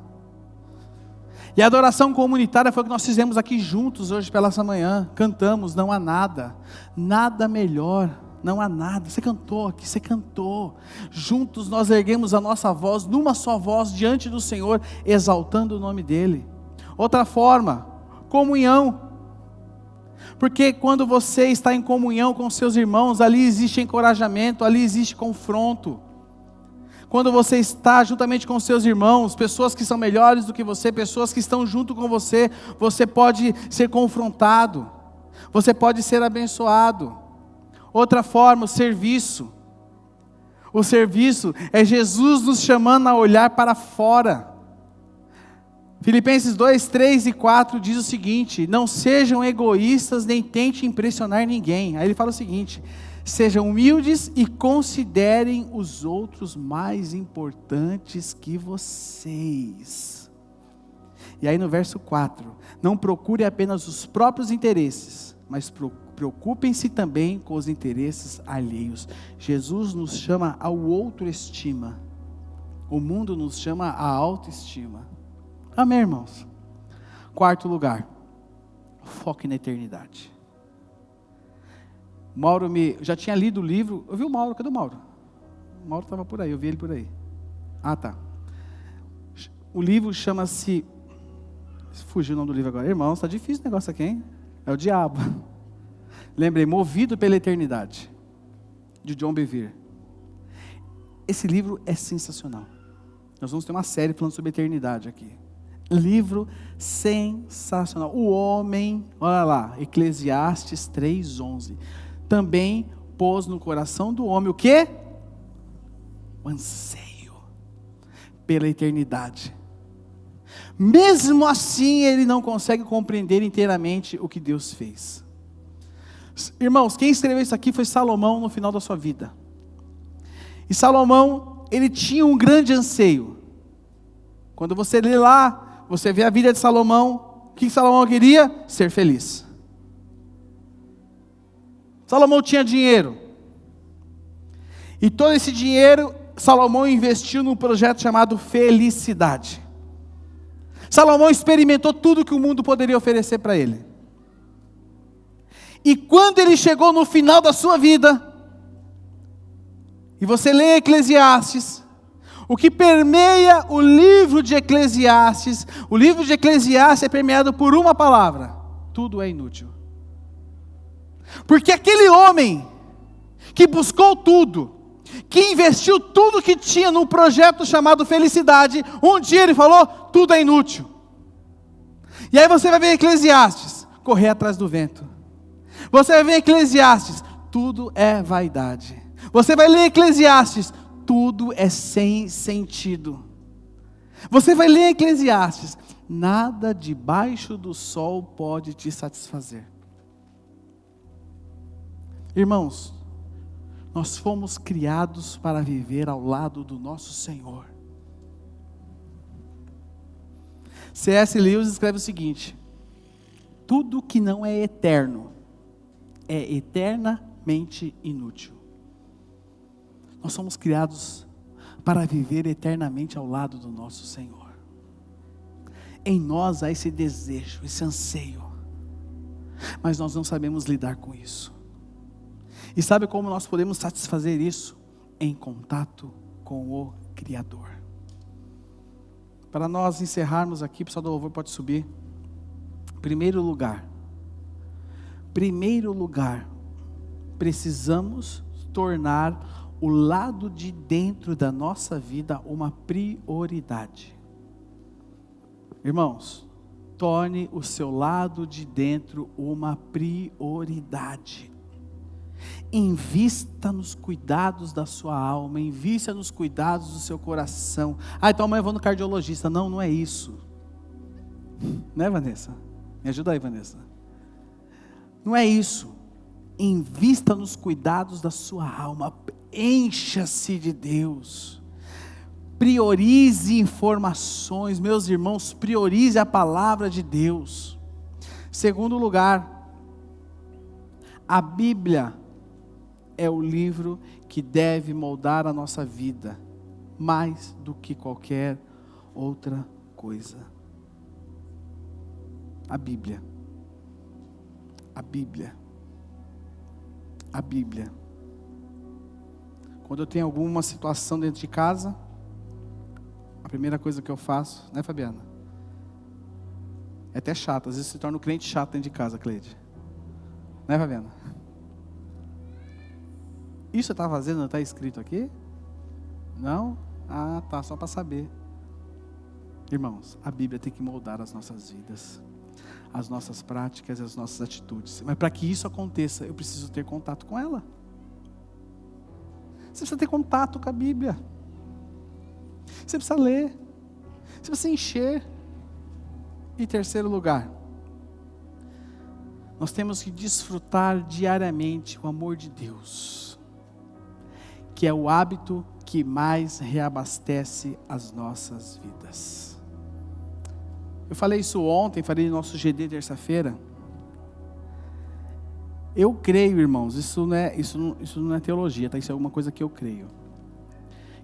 E a adoração comunitária foi o que nós fizemos aqui juntos hoje pela essa manhã. Cantamos, não há nada. Nada melhor. Não há nada. Você cantou aqui, você cantou. Juntos nós erguemos a nossa voz, numa só voz, diante do Senhor, exaltando o nome dEle. Outra forma, comunhão. Porque quando você está em comunhão com seus irmãos, ali existe encorajamento, ali existe confronto. Quando você está juntamente com seus irmãos, pessoas que são melhores do que você, pessoas que estão junto com você, você pode ser confrontado, você pode ser abençoado. Outra forma, o serviço. O serviço é Jesus nos chamando a olhar para fora. Filipenses 2, 3 e 4 diz o seguinte: não sejam egoístas, nem tentem impressionar ninguém. Aí ele fala o seguinte: sejam humildes e considerem os outros mais importantes que vocês. E aí no verso 4, não procure apenas os próprios interesses, mas preocupem-se também com os interesses alheios. Jesus nos chama ao autoestima. O mundo nos chama à autoestima. Amém, irmãos? Quarto lugar, foque na eternidade. Mauro já tinha lido o livro. Eu vi o Mauro, cadê o Mauro? O Mauro estava por aí, eu vi ele por aí. Ah, tá. O livro chama-se... Fugiu o nome do livro agora. Irmãos, está difícil o negócio aqui, hein? É o diabo. Lembrei, Movido pela Eternidade, de John Bevere. Esse livro é sensacional. Nós vamos ter uma série falando sobre eternidade aqui. Livro sensacional. O homem, olha lá, Eclesiastes 3:11. Também pôs no coração do homem o quê? O anseio pela eternidade. Mesmo assim, ele não consegue compreender inteiramente o que Deus fez. Irmãos, quem escreveu isso aqui foi Salomão no final da sua vida. E Salomão, ele tinha um grande anseio. Quando você lê lá, você vê a vida de Salomão. O que Salomão queria? Ser feliz. Salomão tinha dinheiro. E todo esse dinheiro, Salomão investiu num projeto chamado Felicidade. Salomão experimentou tudo que o mundo poderia oferecer para ele. E quando ele chegou no final da sua vida, e você lê Eclesiastes, o que permeia o livro de Eclesiastes é permeado por uma palavra: tudo é inútil. Porque aquele homem que buscou tudo, que investiu tudo que tinha num projeto chamado felicidade, um dia ele falou, tudo é inútil. E aí você vai ver Eclesiastes, correr atrás do vento. Você vai ver Eclesiastes, tudo é vaidade. Você vai ler Eclesiastes, tudo é sem sentido. Você vai ler Eclesiastes, nada debaixo do sol pode te satisfazer. Irmãos, nós fomos criados para viver ao lado do nosso Senhor. C.S. Lewis escreve o seguinte: tudo que não é eterno é eternamente inútil. Nós somos criados para viver eternamente ao lado do nosso Senhor. Em nós há esse desejo, esse anseio, mas nós não sabemos lidar com isso. E sabe como nós podemos satisfazer isso? Em contato com o Criador. Para nós encerrarmos aqui, o pessoal do louvor pode subir. Primeiro lugar, precisamos tornar o lado de dentro da nossa vida uma prioridade. Irmãos, torne o seu lado de dentro uma prioridade. Invista nos cuidados da sua alma, invista nos cuidados do seu coração. Então amanhã eu vou no cardiologista. Não, não é isso. Não é, Vanessa? Me ajuda aí, Vanessa. Não é isso. Invista nos cuidados da sua alma. Encha-se de Deus. Priorize informações, meus irmãos, priorize a palavra de Deus. Segundo lugar, a Bíblia é o livro que deve moldar a nossa vida, mais do que qualquer outra coisa. A Bíblia. A Bíblia. A Bíblia. Quando eu tenho alguma situação dentro de casa, a primeira coisa que eu faço, né, Fabiana? É até chato, às vezes se torna um crente chato dentro de casa, Cleide. Né, Fabiana? Isso você está fazendo, não está escrito aqui? Não? Ah, tá, só para saber. Irmãos, a Bíblia tem que moldar as nossas vidas, as nossas práticas e as nossas atitudes. Mas para que isso aconteça, eu preciso ter contato com ela. Você precisa ter contato com a Bíblia. Você precisa ler. Você precisa encher. E terceiro lugar, nós temos que desfrutar diariamente o amor de Deus, que é o hábito que mais reabastece as nossas vidas. Eu falei isso ontem, falei no nosso GD terça-feira. Eu creio, irmãos, isso não é teologia, tá? Isso é alguma coisa que eu creio.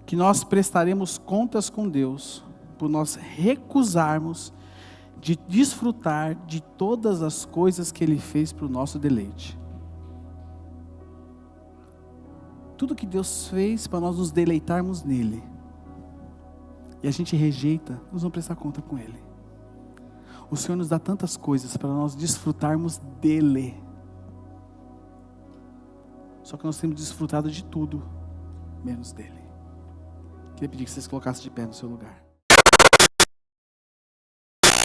Que nós prestaremos contas com Deus por nós recusarmos de desfrutar de todas as coisas que Ele fez para o nosso deleite. Tudo que Deus fez para nós nos deleitarmos nele, e a gente rejeita, nós vamos prestar conta com Ele. O Senhor nos dá tantas coisas para nós desfrutarmos dele, só que nós temos desfrutado de tudo, menos dele. Queria pedir que vocês colocassem de pé no seu lugar.